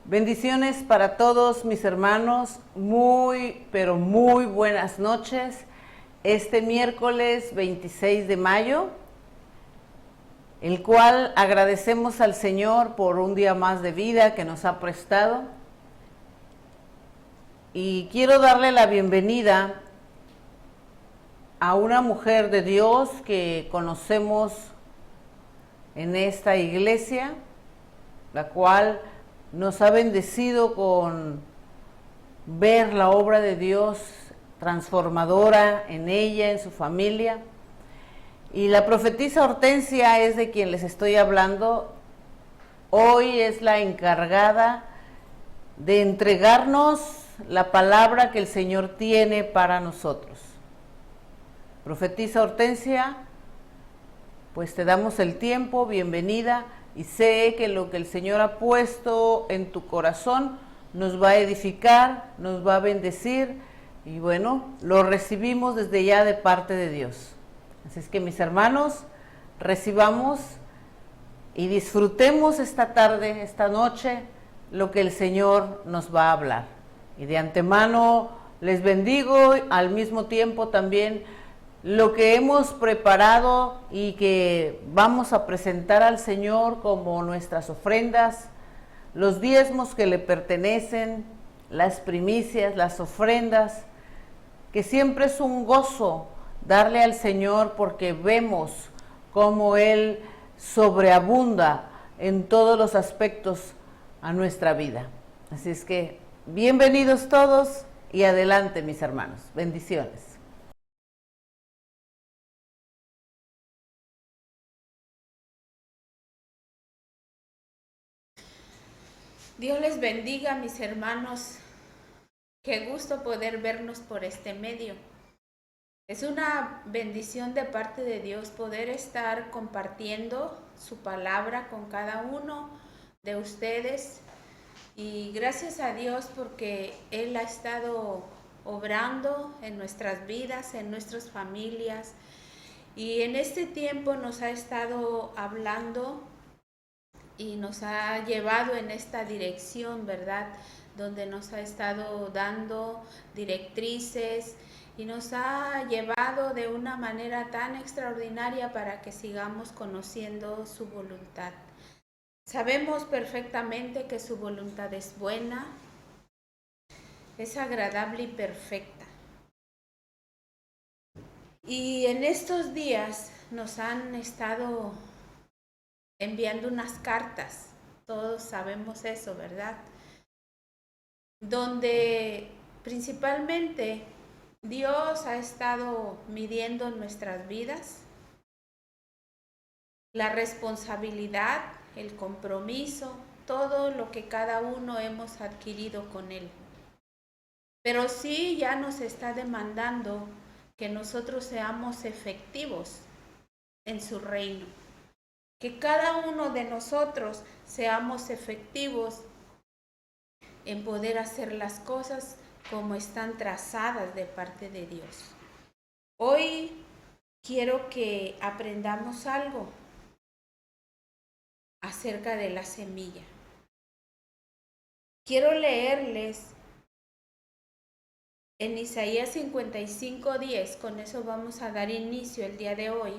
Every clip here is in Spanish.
Bendiciones para todos mis hermanos, pero muy buenas noches. Este miércoles 26 de mayo, el cual agradecemos al Señor por un día más de vida que nos ha prestado. Y quiero darle la bienvenida a una mujer de Dios que conocemos en esta iglesia, la cual nos ha bendecido con ver la obra de Dios transformadora en ella, en su familia. Y la profetisa Hortensia es de quien les estoy hablando. Hoy es la encargada de entregarnos la palabra que el Señor tiene para nosotros. Profetisa Hortensia, pues te damos el tiempo, bienvenida. Y sé que lo que el Señor ha puesto en tu corazón nos va a edificar, nos va a bendecir y bueno, lo recibimos desde ya de parte de Dios. Así es que mis hermanos, recibamos y disfrutemos esta tarde, esta noche, lo que el Señor nos va a hablar. Y de antemano les bendigo, al mismo tiempo también lo que hemos preparado y que vamos a presentar al Señor como nuestras ofrendas, los diezmos que le pertenecen, las primicias, las ofrendas, que siempre es un gozo darle al Señor porque vemos cómo Él sobreabunda en todos los aspectos a nuestra vida. Así es que bienvenidos todos y adelante mis hermanos. Bendiciones. Dios les bendiga, mis hermanos. Qué gusto poder vernos por este medio. Es una bendición de parte de Dios poder estar compartiendo su palabra con cada uno de ustedes. Y gracias a Dios porque Él ha estado obrando en nuestras vidas, en nuestras familias. Y en este tiempo nos ha estado hablando y nos ha llevado en esta dirección, ¿verdad? Donde nos ha estado dando directrices y nos ha llevado de una manera tan extraordinaria para que sigamos conociendo su voluntad. Sabemos perfectamente que su voluntad es buena, es agradable y perfecta. Y en estos días nos han estado enviando unas cartas, todos sabemos eso, ¿verdad? Donde principalmente Dios ha estado midiendo nuestras vidas, la responsabilidad, el compromiso, todo lo que cada uno hemos adquirido con Él. Pero sí ya nos está demandando que nosotros seamos efectivos en su reino. Que cada uno de nosotros seamos efectivos en poder hacer las cosas como están trazadas de parte de Dios. Hoy quiero que aprendamos algo acerca de la semilla. Quiero leerles en Isaías 55:10, con eso vamos a dar inicio el día de hoy,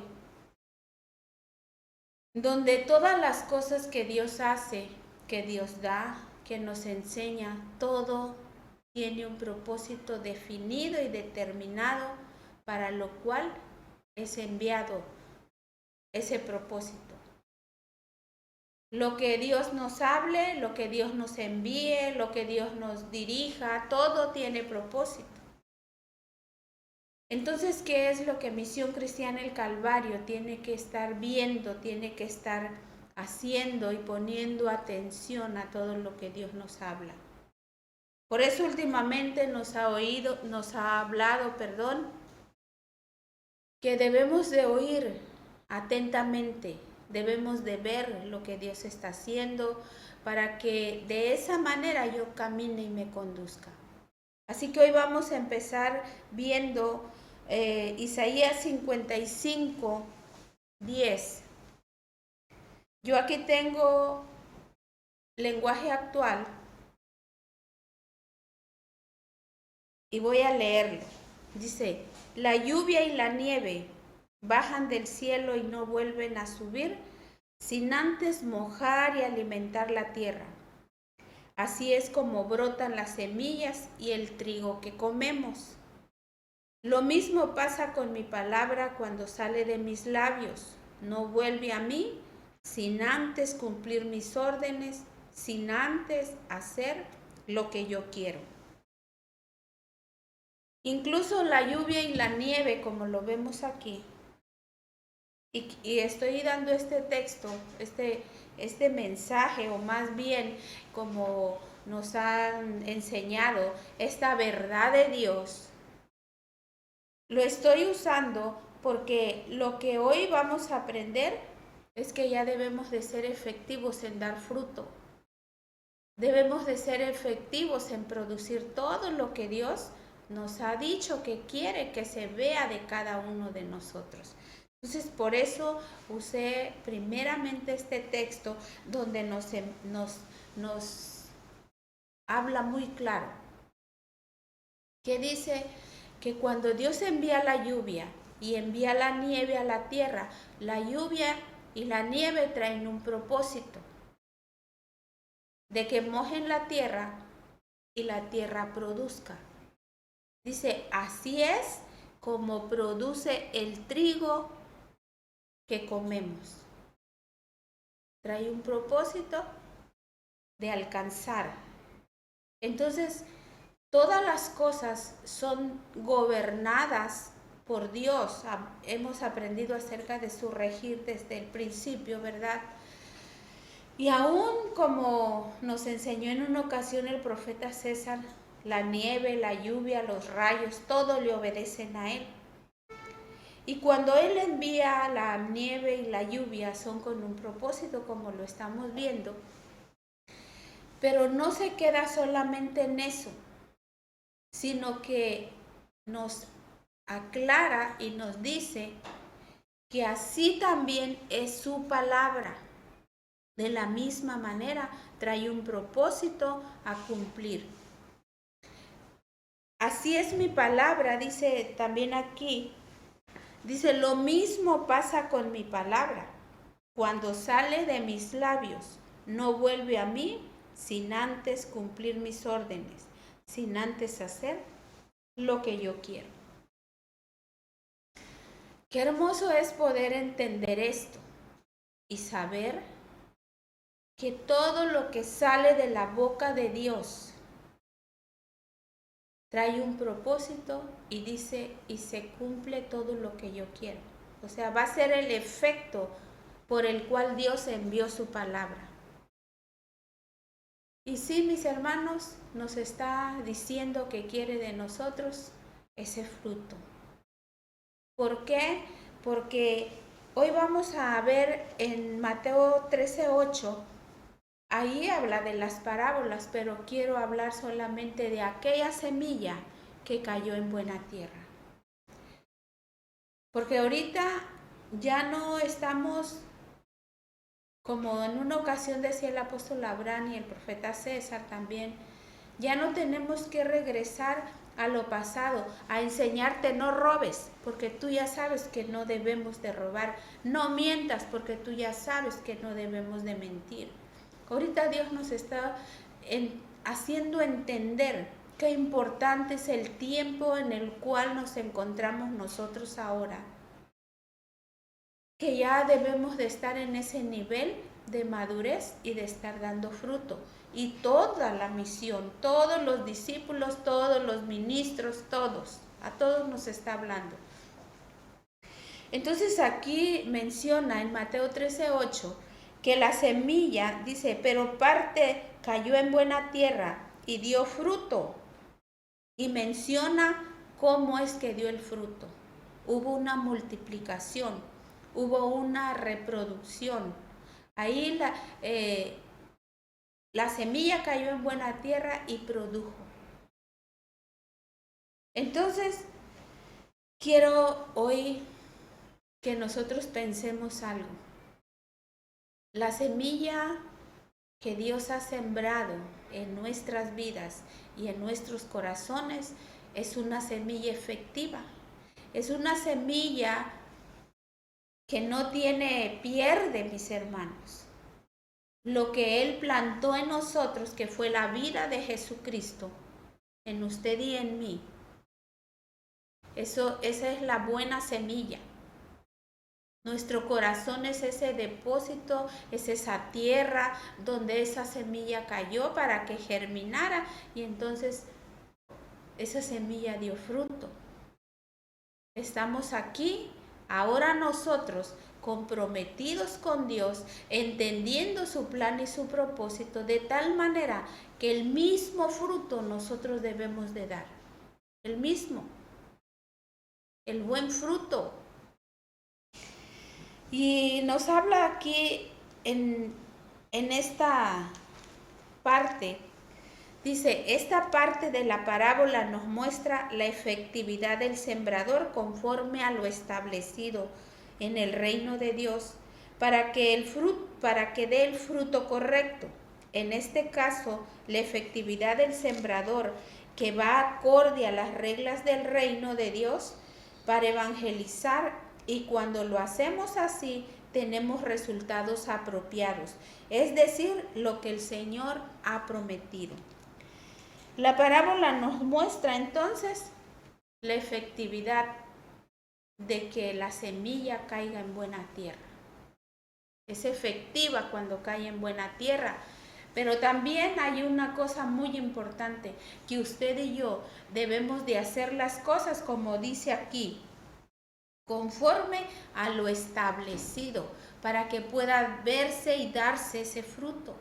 donde todas las cosas que Dios hace, que Dios da, que nos enseña, todo tiene un propósito definido y determinado para lo cual es enviado ese propósito. Lo que Dios nos hable, lo que Dios nos envíe, lo que Dios nos dirija, todo tiene propósito. Entonces, ¿qué es lo que Misión Cristiana El Calvario tiene que estar viendo, tiene que estar haciendo y poniendo atención a todo lo que Dios nos habla? Por eso últimamente nos ha hablado, que debemos de oír atentamente, debemos de ver lo que Dios está haciendo para que de esa manera yo camine y me conduzca. Así que hoy vamos a empezar viendo Isaías 55:10. Yo aquí tengo lenguaje actual Y voy a leerlo. Dice, la lluvia y la nieve bajan del cielo y no vuelven a subir sin antes mojar y alimentar la tierra. Así es como brotan las semillas y el trigo que comemos. Lo mismo pasa con mi palabra cuando sale de mis labios. No vuelve a mí sin antes cumplir mis órdenes, sin antes hacer lo que yo quiero. Incluso la lluvia y la nieve, como lo vemos aquí, y estoy dando este texto, este mensaje, o más bien como nos han enseñado, esta verdad de Dios, lo estoy usando porque lo que hoy vamos a aprender es que ya debemos de ser efectivos en dar fruto. Debemos de ser efectivos en producir todo lo que Dios nos ha dicho que quiere que se vea de cada uno de nosotros. Entonces, por eso usé primeramente este texto donde nos habla muy claro, que dice que cuando Dios envía la lluvia y envía la nieve a la tierra, la lluvia y la nieve traen un propósito de que mojen la tierra y la tierra produzca. Dice, así es como produce el trigo que comemos. Trae un propósito de alcanzar. Entonces, todas las cosas son gobernadas por Dios. Hemos aprendido acerca de su regir desde el principio, ¿verdad? Y aún como nos enseñó en una ocasión el profeta César, la nieve, la lluvia, los rayos, todo le obedecen a él. Y cuando él envía la nieve y la lluvia son con un propósito, como lo estamos viendo. Pero no se queda solamente en eso, sino que nos aclara y nos dice que así también es su palabra. De la misma manera, trae un propósito a cumplir. Así es mi palabra, dice también aquí. Dice, lo mismo pasa con mi palabra. Cuando sale de mis labios, no vuelve a mí sin antes cumplir mis órdenes, sin antes hacer lo que yo quiero. Qué hermoso es poder entender esto y saber que todo lo que sale de la boca de Dios trae un propósito y dice, y se cumple todo lo que yo quiero. O sea, va a ser el efecto por el cual Dios envió su palabra. Y sí, mis hermanos, nos está diciendo que quiere de nosotros ese fruto. ¿Por qué? Porque hoy vamos a ver en Mateo 13:8, ahí habla de las parábolas, pero quiero hablar solamente de aquella semilla que cayó en buena tierra. Porque ahorita ya no estamos, como en una ocasión decía el apóstol Abraham y el profeta César también, ya no tenemos que regresar a lo pasado, a enseñarte no robes, porque tú ya sabes que no debemos de robar, no mientas, porque tú ya sabes que no debemos de mentir. Ahorita Dios nos está haciendo entender qué importante es el tiempo en el cual nos encontramos nosotros ahora, que ya debemos de estar en ese nivel de madurez y de estar dando fruto. Y toda la misión, todos los discípulos, todos los ministros, a todos nos está hablando. Entonces aquí menciona en Mateo 13:8 que la semilla, dice, pero parte cayó en buena tierra y dio fruto. Y menciona cómo es que dio el fruto. Hubo una multiplicación, hubo una reproducción. Ahí la semilla cayó en buena tierra y produjo. Entonces, quiero hoy que nosotros pensemos algo. La semilla que Dios ha sembrado en nuestras vidas y en nuestros corazones es una semilla efectiva. Es una semilla que no tiene pierde, mis hermanos. Lo que Él plantó en nosotros, que fue la vida de Jesucristo, en usted y en mí. Esa es la buena semilla. Nuestro corazón es ese depósito, es esa tierra donde esa semilla cayó para que germinara y entonces esa semilla dio fruto. Estamos aquí, ahora nosotros, comprometidos con Dios, entendiendo su plan y su propósito, de tal manera que el mismo fruto nosotros debemos de dar. El mismo. El buen fruto. Y nos habla aquí en esta parte, dice, esta parte de la parábola nos muestra la efectividad del sembrador conforme a lo establecido en el reino de Dios para que dé el fruto correcto. En este caso, la efectividad del sembrador que va acorde a las reglas del reino de Dios para evangelizar, y cuando lo hacemos así, tenemos resultados apropiados, es decir, lo que el Señor ha prometido. La parábola nos muestra entonces la efectividad de que la semilla caiga en buena tierra. Es efectiva cuando cae en buena tierra, pero también hay una cosa muy importante, que usted y yo debemos de hacer las cosas como dice aquí, conforme a lo establecido, para que pueda verse y darse ese fruto,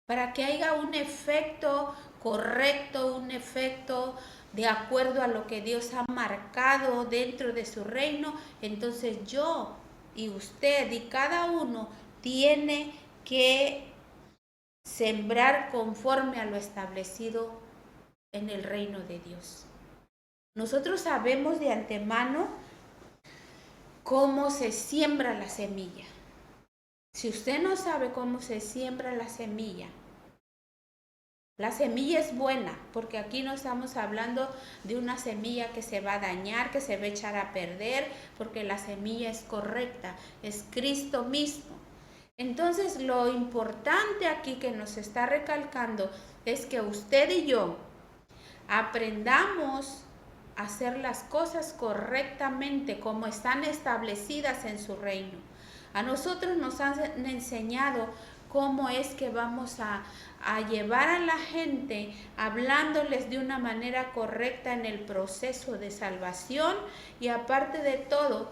para que haya un efecto correcto, un efecto de acuerdo a lo que Dios ha marcado dentro de su reino. Entonces yo y usted y cada uno tiene que sembrar conforme a lo establecido en el reino de Dios. Nosotros sabemos de antemano cómo se siembra la semilla. Si usted no sabe cómo se siembra la semilla es buena, porque aquí no estamos hablando de una semilla que se va a dañar, que se va a echar a perder, porque la semilla es correcta, es Cristo mismo. Entonces, lo importante aquí que nos está recalcando es que usted y yo aprendamos a hacer las cosas correctamente como están establecidas en su reino. A nosotros nos han enseñado cómo es que vamos a llevar a la gente hablándoles de una manera correcta en el proceso de salvación, y aparte de todo,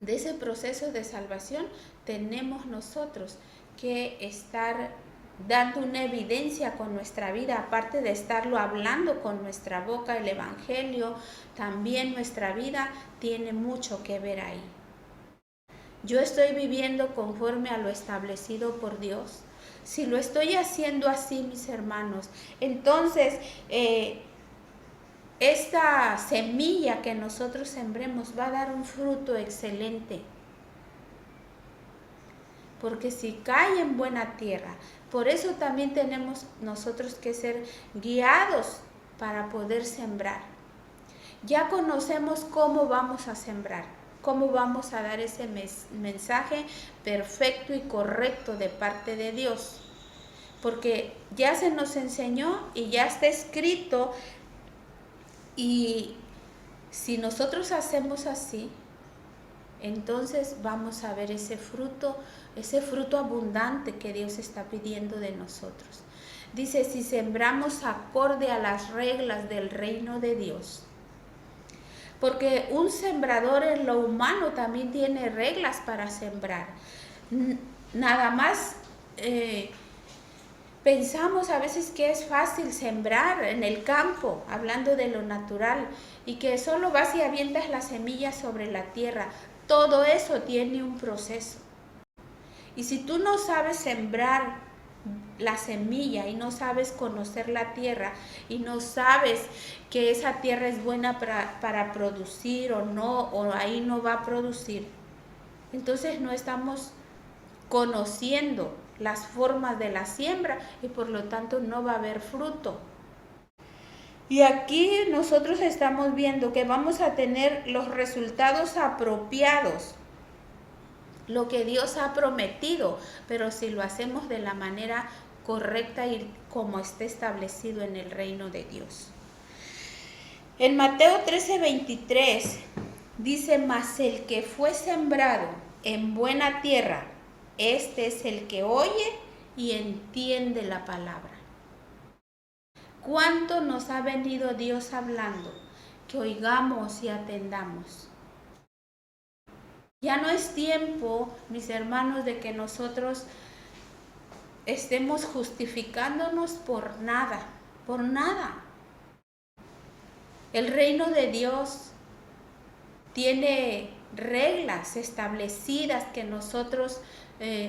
de ese proceso de salvación tenemos nosotros que estar dando una evidencia con nuestra vida, aparte de estarlo hablando con nuestra boca, el evangelio, también nuestra vida tiene mucho que ver ahí. Yo estoy viviendo conforme a lo establecido por Dios. Si lo estoy haciendo así, mis hermanos, entonces esta semilla que nosotros sembremos va a dar un fruto excelente. Porque si cae en buena tierra, por eso también tenemos nosotros que ser guiados para poder sembrar. Ya conocemos cómo vamos a sembrar, cómo vamos a dar ese mensaje perfecto y correcto de parte de Dios. Porque ya se nos enseñó y ya está escrito, y si nosotros hacemos así, entonces vamos a ver ese fruto abundante que Dios está pidiendo de nosotros. Dice, si sembramos acorde a las reglas del reino de Dios. Porque un sembrador en lo humano también tiene reglas para sembrar. Nada más pensamos a veces que es fácil sembrar en el campo, hablando de lo natural, y que solo vas y avientas las semillas sobre la tierra. Todo eso tiene un proceso. Y si tú no sabes sembrar la semilla y no sabes conocer la tierra y no sabes que esa tierra es buena para producir o no, o ahí no va a producir, entonces no estamos conociendo las formas de la siembra y por lo tanto no va a haber fruto. Y aquí nosotros estamos viendo que vamos a tener los resultados apropiados, lo que Dios ha prometido, pero si lo hacemos de la manera correcta y como esté establecido en el reino de Dios. En Mateo 13:23 dice: mas el que fue sembrado en buena tierra, este es el que oye y entiende la palabra. ¿Cuánto nos ha venido Dios hablando? Que oigamos y atendamos. Ya no es tiempo, mis hermanos, de que nosotros estemos justificándonos por nada, por nada. El reino de Dios tiene reglas establecidas que nosotros,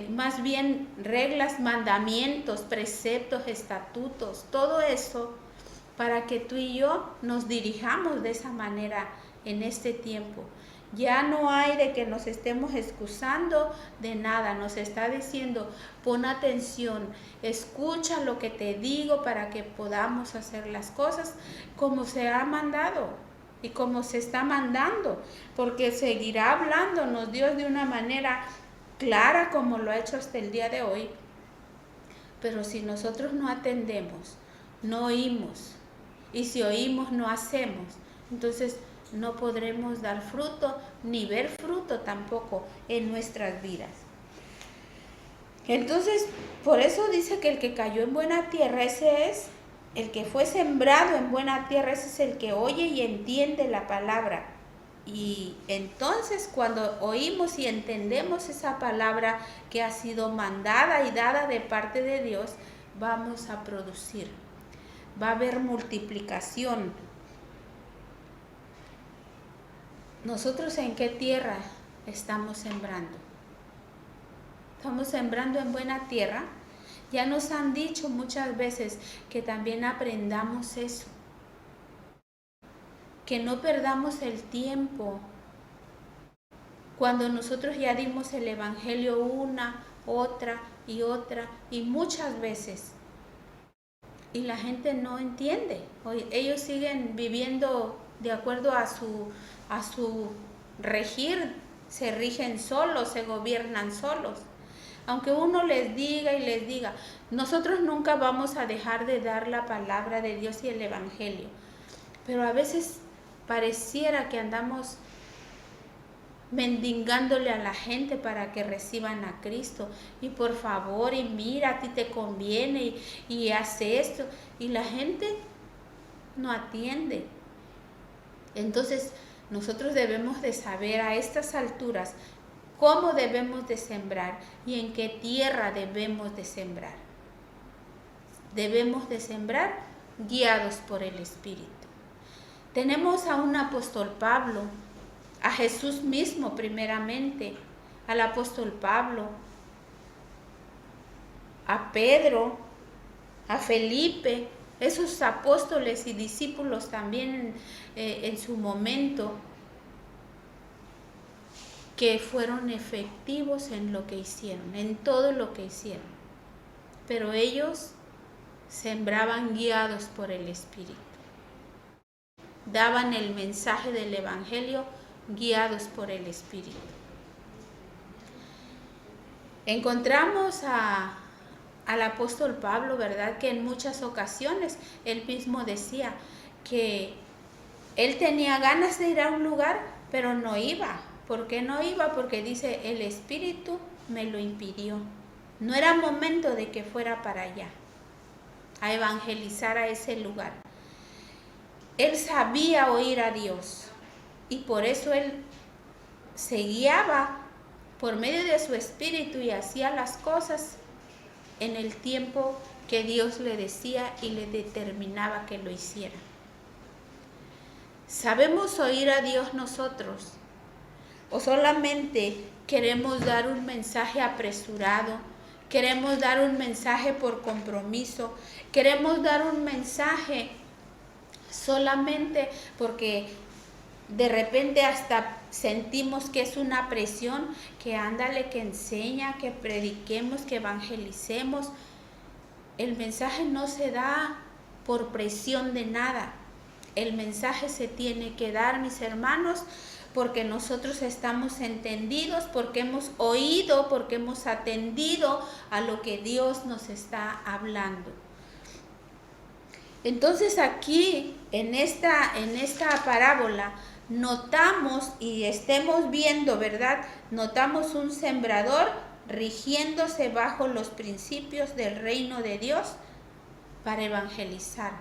más bien reglas, mandamientos, preceptos, estatutos, todo eso para que tú y yo nos dirijamos de esa manera en este tiempo. Ya no hay de que nos estemos excusando de nada, nos está diciendo: pon atención, escucha lo que te digo para que podamos hacer las cosas como se ha mandado y como se está mandando, porque seguirá hablándonos Dios de una manera clara como lo ha hecho hasta el día de hoy. Pero si nosotros no atendemos, no oímos, y si oímos no hacemos, entonces no podremos dar fruto ni ver fruto tampoco en nuestras vidas. Entonces, por eso dice que el que cayó en buena tierra, ese es el que fue sembrado en buena tierra, ese es el que oye y entiende la palabra. Y entonces cuando oímos y entendemos esa palabra que ha sido mandada y dada de parte de Dios, vamos a producir. Va a haber multiplicación. ¿Nosotros en qué tierra estamos sembrando? ¿Estamos sembrando en buena tierra? Ya nos han dicho muchas veces que también aprendamos eso. Que no perdamos el tiempo. Cuando nosotros ya dimos el evangelio una, otra y muchas veces, y la gente no entiende. Ellos siguen viviendo de acuerdo a su regir, se rigen solos, se gobiernan solos. Aunque uno les diga y les diga, nosotros nunca vamos a dejar de dar la palabra de Dios y el evangelio. Pero a veces pareciera que andamos mendigándole a la gente para que reciban a Cristo. Y por favor, y mira, a ti te conviene, y hace esto. Y la gente no atiende. Entonces, nosotros debemos de saber a estas alturas cómo debemos de sembrar y en qué tierra debemos de sembrar. Debemos de sembrar guiados por el Espíritu. Tenemos a un apóstol Pablo, a Jesús mismo primeramente, al apóstol Pablo, a Pedro, a Felipe, esos apóstoles y discípulos también en su momento, que fueron efectivos en lo que hicieron, en todo lo que hicieron. Pero ellos sembraban guiados por el Espíritu. Daban el mensaje del Evangelio guiados por el Espíritu. Encontramos al apóstol Pablo, ¿verdad? Que en muchas ocasiones él mismo decía que él tenía ganas de ir a un lugar, pero no iba. ¿Por qué no iba? Porque dice, el Espíritu me lo impidió. No era momento de que fuera para allá, a evangelizar a ese lugar. Él sabía oír a Dios y por eso él se guiaba por medio de su espíritu y hacía las cosas en el tiempo que Dios le decía y le determinaba que lo hiciera. ¿Sabemos oír a Dios nosotros? ¿O solamente queremos dar un mensaje apresurado? ¿Queremos dar un mensaje por compromiso? ¿Queremos dar un mensaje solamente porque de repente hasta sentimos que es una presión, que ándale, que enseña, que prediquemos, que evangelicemos? El mensaje no se da por presión de nada. el mensaje se tiene que dar, mis hermanos, porque nosotros estamos entendidos, porque hemos oído, porque hemos atendido a lo que Dios nos está hablando. Entonces aquí, en esta parábola, notamos y estemos viendo, ¿verdad? Notamos un sembrador rigiéndose bajo los principios del reino de Dios para evangelizar.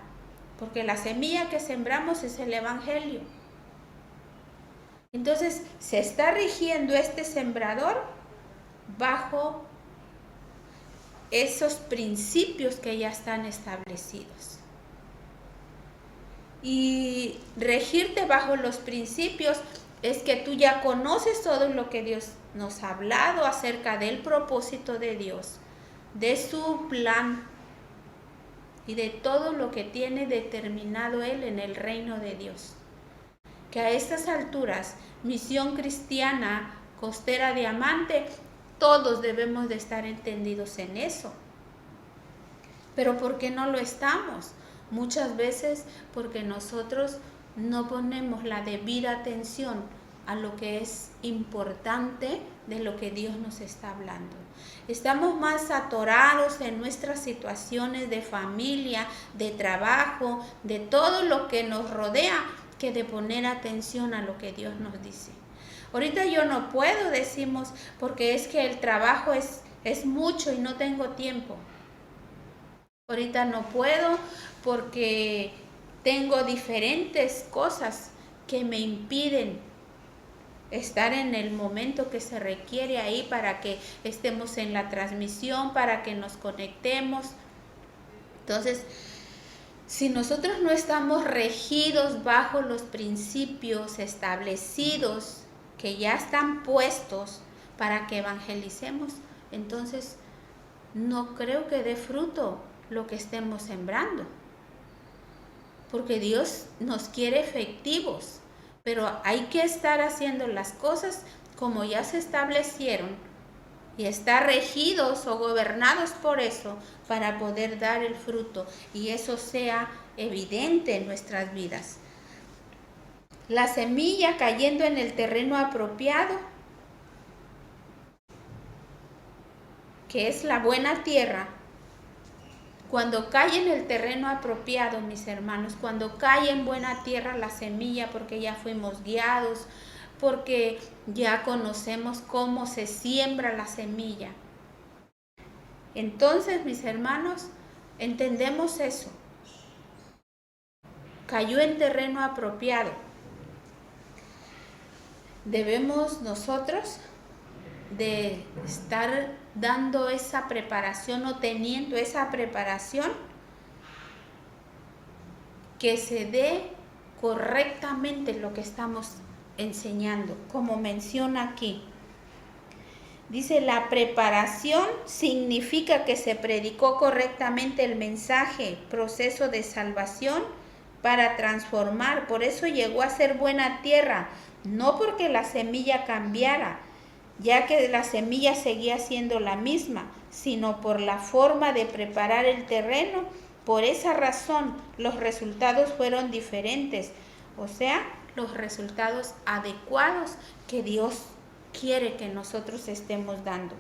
Porque la semilla que sembramos es el evangelio. Entonces, se está rigiendo este sembrador bajo esos principios que ya están establecidos. Y regirte bajo los principios es que tú ya conoces todo lo que Dios nos ha hablado acerca del propósito de Dios, de su plan y de todo lo que tiene determinado Él en el reino de Dios. Que a estas alturas, Misión Cristiana Costera Diamante, todos debemos de estar entendidos en eso. Pero ¿por qué no lo estamos? Muchas veces porque nosotros no ponemos la debida atención a lo que es importante de lo que Dios nos está hablando. Estamos más atorados en nuestras situaciones de familia, de trabajo, de todo lo que nos rodea, que de poner atención a lo que Dios nos dice. Ahorita yo no puedo, decimos, porque es que el trabajo es mucho y no tengo tiempo. Ahorita no puedo porque tengo diferentes cosas que me impiden estar en el momento que se requiere ahí para que estemos en la transmisión, para que nos conectemos. Entonces, si nosotros no estamos regidos bajo los principios establecidos que ya están puestos para que evangelicemos, entonces no creo que dé fruto lo que estemos sembrando. Porque Dios nos quiere efectivos, pero hay que estar haciendo las cosas como ya se establecieron y estar regidos o gobernados por eso para poder dar el fruto y eso sea evidente en nuestras vidas. La semilla cayendo en el terreno apropiado, que es la buena tierra. Cuando cae en el terreno apropiado, mis hermanos, cuando cae en buena tierra la semilla, porque ya fuimos guiados, porque ya conocemos cómo se siembra la semilla. Entonces, mis hermanos, entendemos eso. Cayó en terreno apropiado. Debemos nosotros de estar dando esa preparación o teniendo esa preparación que se dé correctamente lo que estamos enseñando, como menciona aquí. Dice, la preparación significa que se predicó correctamente el mensaje, proceso de salvación para transformar. Por eso llegó a ser buena tierra, no porque la semilla cambiara, ya que la semilla seguía siendo la misma, sino por la forma de preparar el terreno. Por esa razón, los resultados fueron diferentes, o sea, los resultados adecuados que Dios quiere que nosotros estemos dando.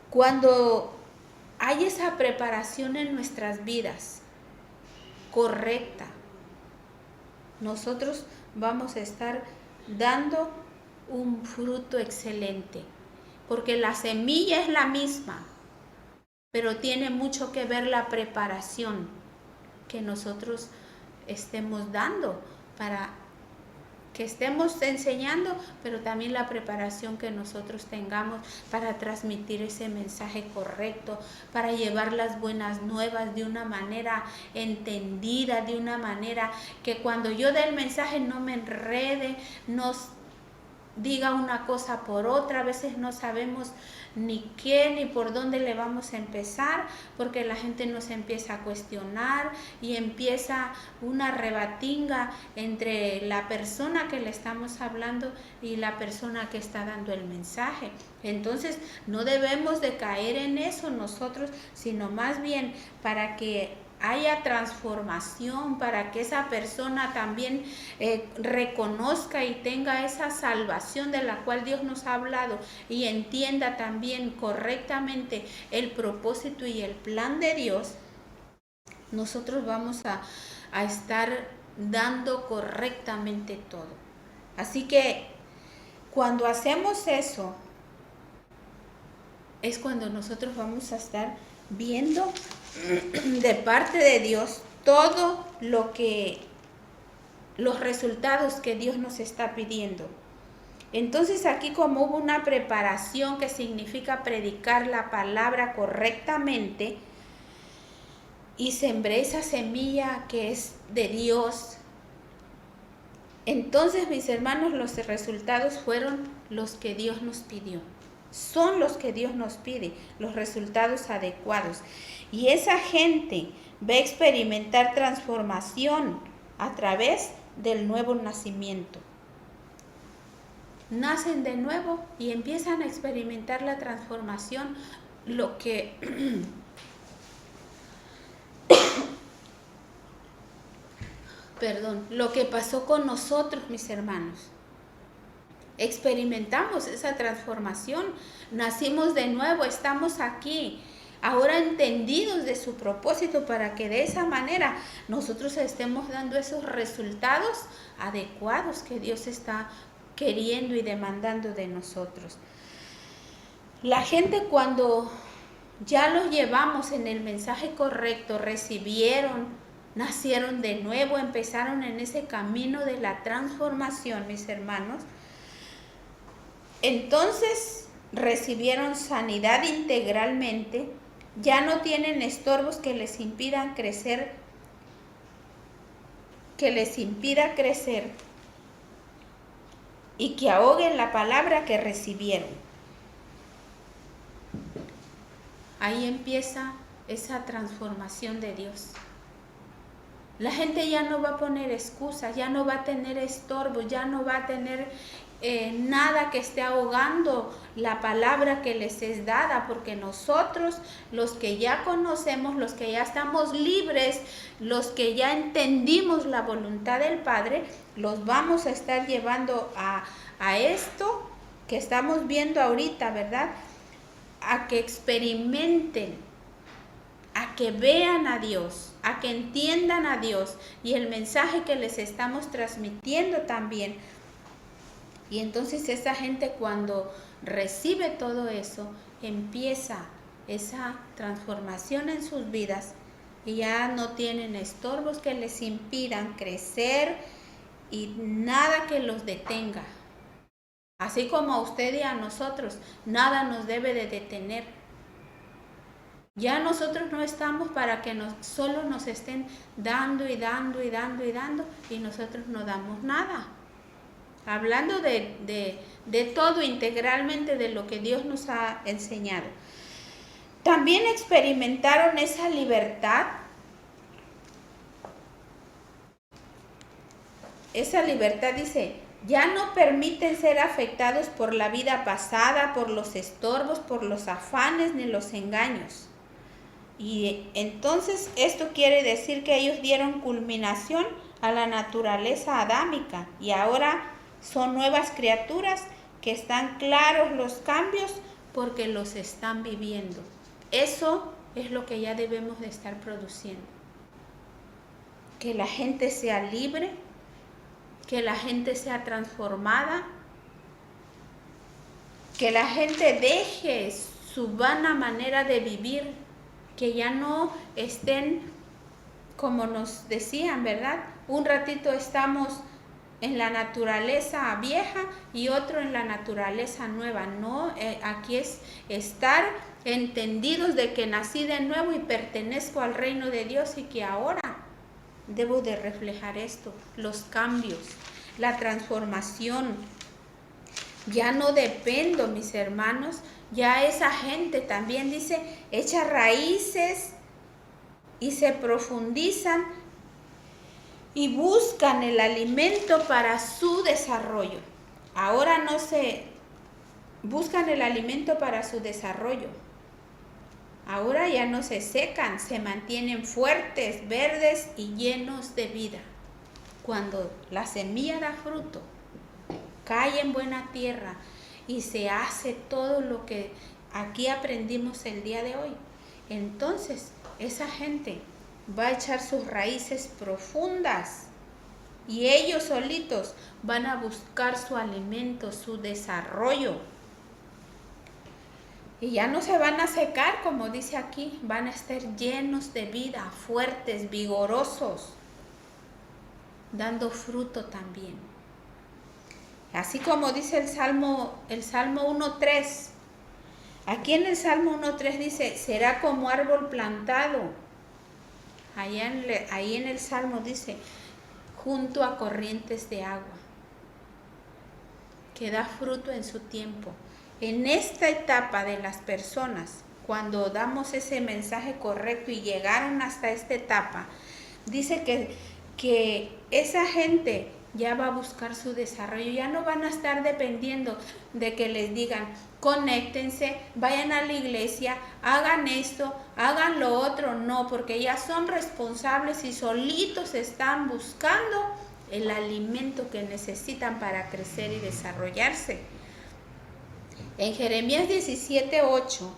Cuando hay esa preparación en nuestras vidas correcta, nosotros vamos a estar dando un fruto excelente, porque la semilla es la misma, pero tiene mucho que ver la preparación que nosotros estemos dando para que estemos enseñando, pero también la preparación que nosotros tengamos para transmitir ese mensaje correcto, para llevar las buenas nuevas de una manera entendida, de una manera que cuando yo dé el mensaje no me enrede, no diga una cosa por otra. A veces no sabemos ni qué ni por dónde le vamos a empezar, porque la gente nos empieza a cuestionar y empieza una rebatinga entre la persona que le estamos hablando y la persona que está dando el mensaje. Entonces no debemos de caer en eso nosotros, sino más bien para que haya transformación, para que esa persona también reconozca y tenga esa salvación de la cual Dios nos ha hablado y entienda también correctamente el propósito y el plan de Dios, nosotros vamos a estar dando correctamente todo. Así que cuando hacemos eso, es cuando nosotros vamos a estar viendo de parte de Dios todo los resultados que Dios nos está pidiendo. Entonces aquí, como hubo una preparación que significa predicar la palabra correctamente, y sembré esa semilla que es de Dios, entonces, mis hermanos, los resultados fueron los que Dios nos pidió. Son los que Dios nos pide, los resultados adecuados. Y esa gente va a experimentar transformación a través del nuevo nacimiento. Nacen de nuevo y empiezan a experimentar la transformación, lo que lo que pasó con nosotros, mis hermanos. Experimentamos esa transformación, nacimos de nuevo, estamos aquí, ahora entendidos de su propósito, para que de esa manera nosotros estemos dando esos resultados adecuados que Dios está queriendo y demandando de nosotros. La gente, cuando ya los llevamos en el mensaje correcto, recibieron, nacieron de nuevo, empezaron en ese camino de la transformación, mis hermanos, entonces recibieron sanidad integralmente, ya no tienen estorbos que les impidan crecer, y que ahoguen la palabra que recibieron. Ahí empieza esa transformación de Dios. La gente ya no va a poner excusas, ya no va a tener estorbos, ya no va a tener nada que esté ahogando la palabra que les es dada, porque nosotros, los que ya conocemos, los que ya estamos libres, los que ya entendimos la voluntad del Padre, los vamos a estar llevando a esto que estamos viendo ahorita, ¿verdad? A que experimenten, a que vean a Dios, a que entiendan a Dios y el mensaje que les estamos transmitiendo también. Y entonces esa gente, cuando recibe todo eso, empieza esa transformación en sus vidas y ya no tienen estorbos que les impidan crecer y nada que los detenga. Así como a usted y a nosotros, nada nos debe de detener. Ya nosotros no estamos para que solo nos estén dando y dando y dando y dando, y nosotros no damos nada. Hablando de todo integralmente, de lo que Dios nos ha enseñado. También experimentaron esa libertad. Esa libertad, dice, ya no permiten ser afectados por la vida pasada, por los estorbos, por los afanes ni los engaños. Y entonces esto quiere decir que ellos dieron culminación a la naturaleza adámica y ahora son nuevas criaturas que están claros los cambios porque los están viviendo. Eso es lo que ya debemos de estar produciendo. Que la gente sea libre, que la gente sea transformada, que la gente deje su vana manera de vivir, que ya no estén, como nos decían, ¿verdad? Un ratito estamos en la naturaleza vieja y otro en la naturaleza nueva. No, aquí es estar entendidos de que nací de nuevo y pertenezco al reino de Dios y que ahora debo de reflejar esto, los cambios, la transformación. Ya no dependo, mis hermanos, ya esa gente también dice, echa raíces y se profundizan y buscan el alimento para su desarrollo. Ahora no se buscan el alimento para su desarrollo. Ahora ya no se secan, se mantienen fuertes, verdes y llenos de vida. Cuando la semilla da fruto, cae en buena tierra y se hace todo lo que aquí aprendimos el día de hoy, entonces esa gente va a echar sus raíces profundas y ellos solitos van a buscar su alimento, su desarrollo. Y ya no se van a secar, como dice aquí, van a estar llenos de vida, fuertes, vigorosos, dando fruto también. Así como dice el Salmo 1.3. Aquí en el Salmo 1.3 dice, será como árbol plantado. Ahí en el Salmo dice, junto a corrientes de agua, que da fruto en su tiempo. En esta etapa de las personas, cuando damos ese mensaje correcto y llegaron hasta esta etapa, dice que esa gente ya va a buscar su desarrollo, ya no van a estar dependiendo de que les digan, conéctense, vayan a la iglesia, hagan esto, hagan lo otro, no, porque ya son responsables y solitos están buscando el alimento que necesitan para crecer y desarrollarse. En Jeremías 17:8,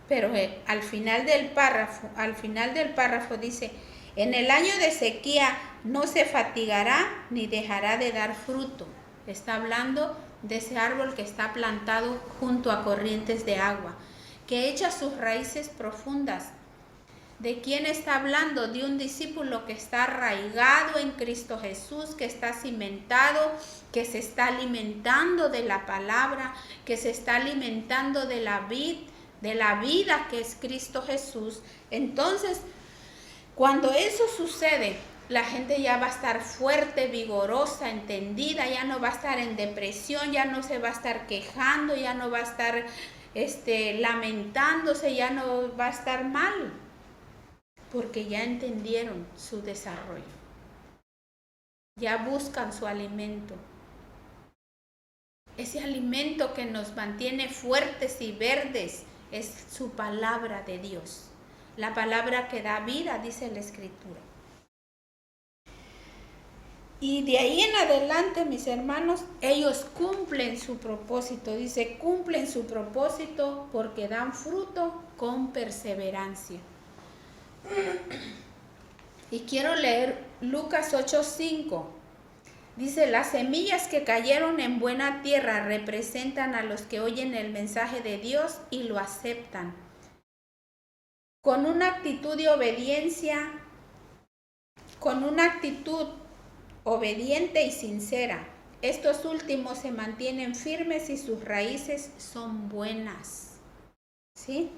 pero al final del párrafo dice, en el año de sequía no se fatigará ni dejará de dar fruto. Está hablando de ese árbol que está plantado junto a corrientes de agua, que echa sus raíces profundas. ¿De quién está hablando? De un discípulo que está arraigado en Cristo Jesús, que está cimentado, que se está alimentando de la palabra, que se está alimentando de la vida que es Cristo Jesús. Entonces, cuando eso sucede, la gente ya va a estar fuerte, vigorosa, entendida, ya no va a estar en depresión, ya no se va a estar quejando, ya no va a estar lamentándose, ya no va a estar mal, porque ya entendieron su desarrollo. Ya buscan su alimento. Ese alimento que nos mantiene fuertes y verdes es su palabra de Dios. La palabra que da vida, dice la Escritura. Y de ahí en adelante, mis hermanos, ellos cumplen su propósito. Dice, cumplen su propósito porque dan fruto con perseverancia. Y quiero leer Lucas 8:5. Dice, las semillas que cayeron en buena tierra representan a los que oyen el mensaje de Dios y lo aceptan. Con una actitud de obediencia, con una actitud obediente y sincera. Estos últimos se mantienen firmes y sus raíces son buenas. ¿Sí?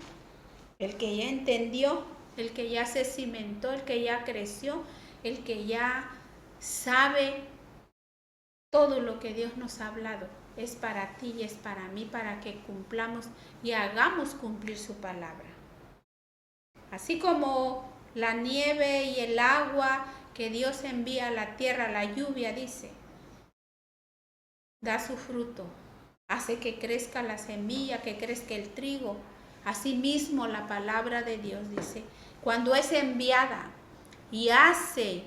El que ya entendió, el que ya se cimentó, el que ya creció, el que ya sabe todo lo que Dios nos ha hablado, es para ti y es para mí, para que cumplamos y hagamos cumplir su palabra. Así como la nieve y el agua que Dios envía a la tierra, la lluvia, dice, da su fruto, hace que crezca la semilla, que crezca el trigo. Asimismo, la palabra de Dios dice, cuando es enviada y hace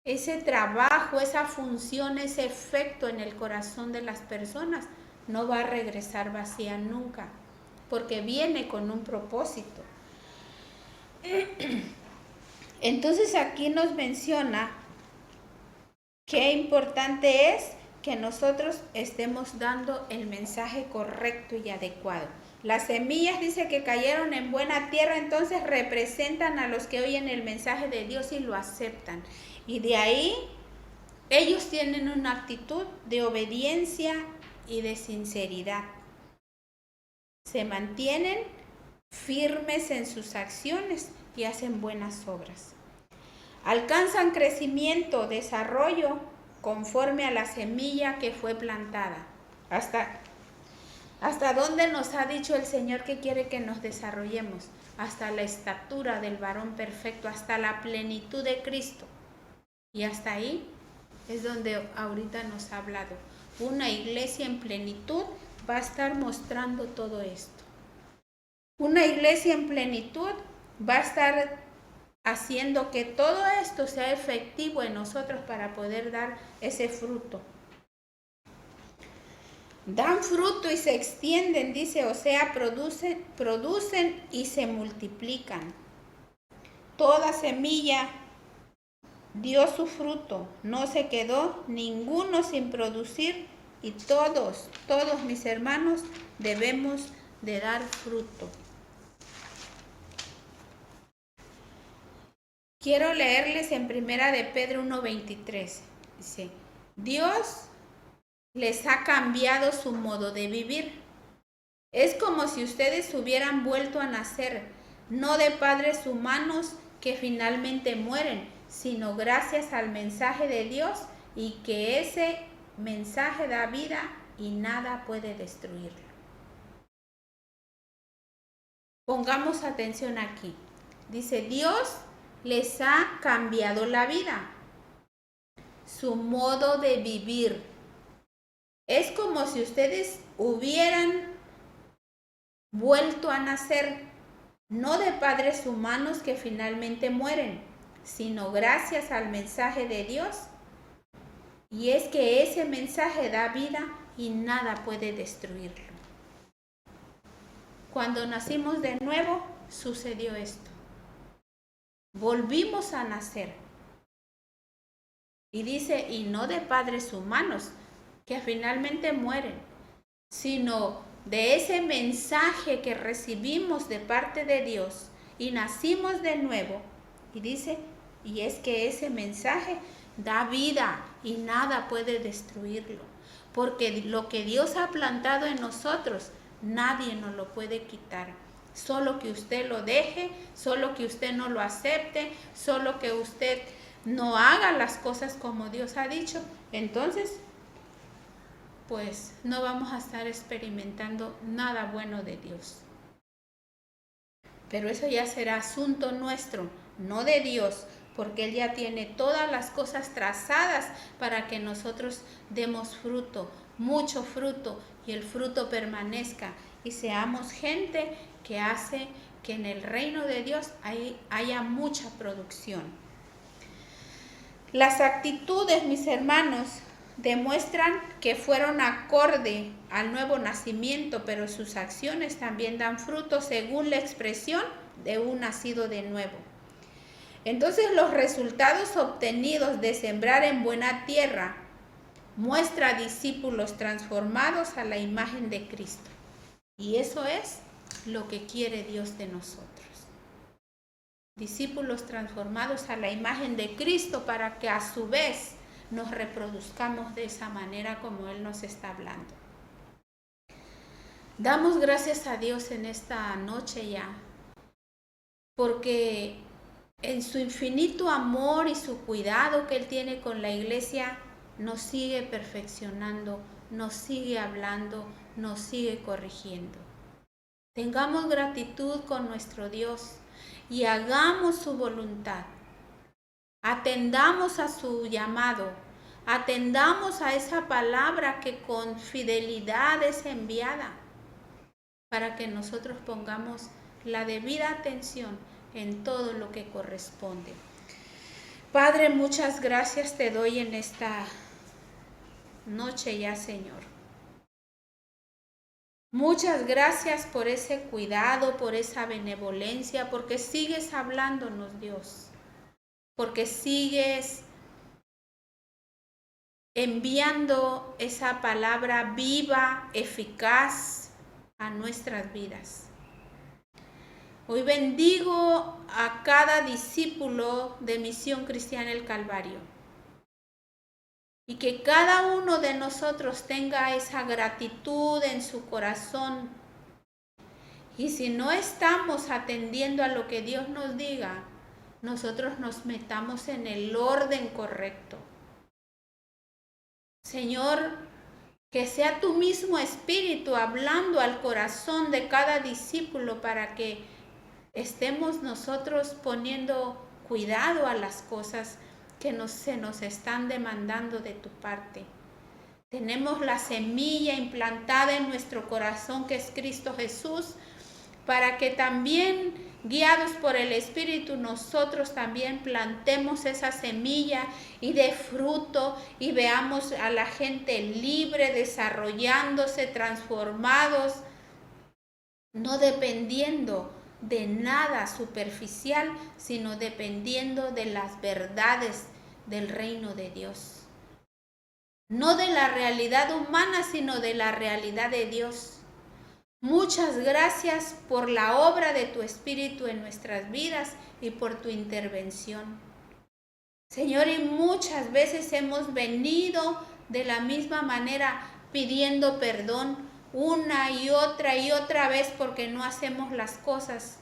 ese trabajo, esa función, ese efecto en el corazón de las personas, no va a regresar vacía nunca, porque viene con un propósito. Entonces aquí nos menciona qué importante es que nosotros estemos dando el mensaje correcto y adecuado. Las semillas, dice, que cayeron en buena tierra, entonces representan a los que oyen el mensaje de Dios y lo aceptan. Y de ahí ellos tienen una actitud de obediencia y de sinceridad. Se mantienen firmes en sus acciones y hacen buenas obras. Alcanzan crecimiento, desarrollo conforme a la semilla que fue plantada. ¿Hasta dónde nos ha dicho el Señor que quiere que nos desarrollemos? Hasta la estatura del varón perfecto, hasta la plenitud de Cristo. Y hasta ahí es donde ahorita nos ha hablado. Una iglesia en plenitud va a estar mostrando todo esto. Una iglesia en plenitud va a estar haciendo que todo esto sea efectivo en nosotros para poder dar ese fruto. Dan fruto y se extienden, dice, o sea, producen y se multiplican. Toda semilla dio su fruto, no se quedó ninguno sin producir, y todos mis hermanos debemos de dar fruto. Quiero leerles en Primera de Pedro 1:23. Dice, Dios les ha cambiado su modo de vivir. Es como si ustedes hubieran vuelto a nacer, no de padres humanos que finalmente mueren, sino gracias al mensaje de Dios, y que ese mensaje da vida y nada puede destruirlo. Pongamos atención aquí. Dice, Dios les ha cambiado la vida, su modo de vivir. Es como si ustedes hubieran vuelto a nacer, no de padres humanos que finalmente mueren, sino gracias al mensaje de Dios. Y es que ese mensaje da vida y nada puede destruirlo. Cuando nacimos de nuevo, sucedió esto. Volvimos a nacer. Y dice, y no de padres humanos que finalmente mueren, sino de ese mensaje que recibimos de parte de Dios y nacimos de nuevo. Y dice, y es que ese mensaje da vida y nada puede destruirlo, porque lo que Dios ha plantado en nosotros, nadie nos lo puede quitar. Solo que usted lo deje, solo que usted no lo acepte, solo que usted no haga las cosas como Dios ha dicho, entonces pues no vamos a estar experimentando nada bueno de Dios. Pero eso ya será asunto nuestro, no de Dios, porque Él ya tiene todas las cosas trazadas para que nosotros demos fruto, mucho fruto, y el fruto permanezca, y seamos gente que hace que en el reino de Dios haya mucha producción. Las actitudes, mis hermanos, demuestran que fueron acorde al nuevo nacimiento, pero sus acciones también dan fruto según la expresión de un nacido de nuevo. Entonces, los resultados obtenidos de sembrar en buena tierra muestra discípulos transformados a la imagen de Cristo. Y eso es lo que quiere Dios de nosotros. Discípulos transformados a la imagen de Cristo, para que a su vez nos reproduzcamos de esa manera como Él nos está hablando. Damos gracias a Dios en esta noche ya, porque en su infinito amor y su cuidado que Él tiene con la iglesia, nos sigue perfeccionando, nos sigue hablando, nos sigue corrigiendo. Tengamos gratitud con nuestro Dios y hagamos su voluntad. Atendamos a su llamado, atendamos a esa palabra que con fidelidad es enviada, para que nosotros pongamos la debida atención en todo lo que corresponde. Padre, muchas gracias te doy en esta noche ya, Señor. Muchas gracias por ese cuidado, por esa benevolencia, porque sigues hablándonos, Dios, porque sigues enviando esa palabra viva, eficaz a nuestras vidas. Hoy bendigo a cada discípulo de Misión Cristiana El Calvario, y que cada uno de nosotros tenga esa gratitud en su corazón. Y si no estamos atendiendo a lo que Dios nos diga, nosotros nos metamos en el orden correcto. Señor, que sea tu mismo Espíritu hablando al corazón de cada discípulo, para que estemos nosotros poniendo cuidado a las cosas que se nos están demandando de tu parte. Tenemos la semilla implantada en nuestro corazón, que es Cristo Jesús, para que también, guiados por el Espíritu, nosotros también plantemos esa semilla y dé fruto y veamos a la gente libre, desarrollándose, transformados, no dependiendo de nada superficial, sino dependiendo de las verdades del reino de Dios. No de la realidad humana, sino de la realidad de Dios. Muchas gracias por la obra de tu Espíritu en nuestras vidas y por tu intervención. Señor, y muchas veces hemos venido de la misma manera pidiendo perdón una y otra vez porque no hacemos las cosas.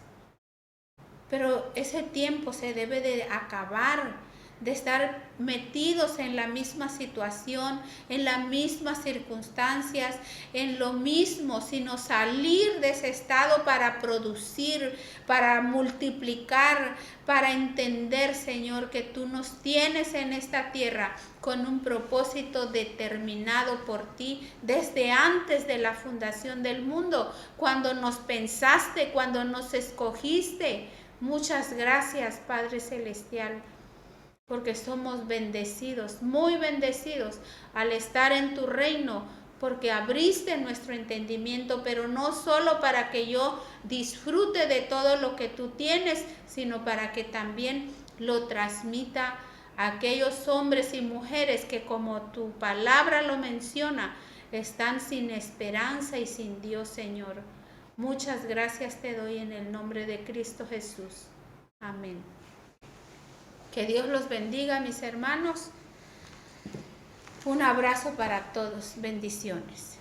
Pero ese tiempo se debe de acabar, de estar metidos en la misma situación, en las mismas circunstancias, en lo mismo, sino salir de ese estado para producir, para multiplicar, para entender, Señor, que tú nos tienes en esta tierra con un propósito determinado por ti desde antes de la fundación del mundo, cuando nos pensaste, cuando nos escogiste. Muchas gracias, Padre Celestial, porque somos bendecidos, muy bendecidos al estar en tu reino, porque abriste nuestro entendimiento, pero no solo para que yo disfrute de todo lo que tú tienes, sino para que también lo transmita a aquellos hombres y mujeres que, como tu palabra lo menciona, están sin esperanza y sin Dios, Señor. Muchas gracias te doy en el nombre de Cristo Jesús. Amén. Que Dios los bendiga, mis hermanos. Un abrazo para todos. Bendiciones.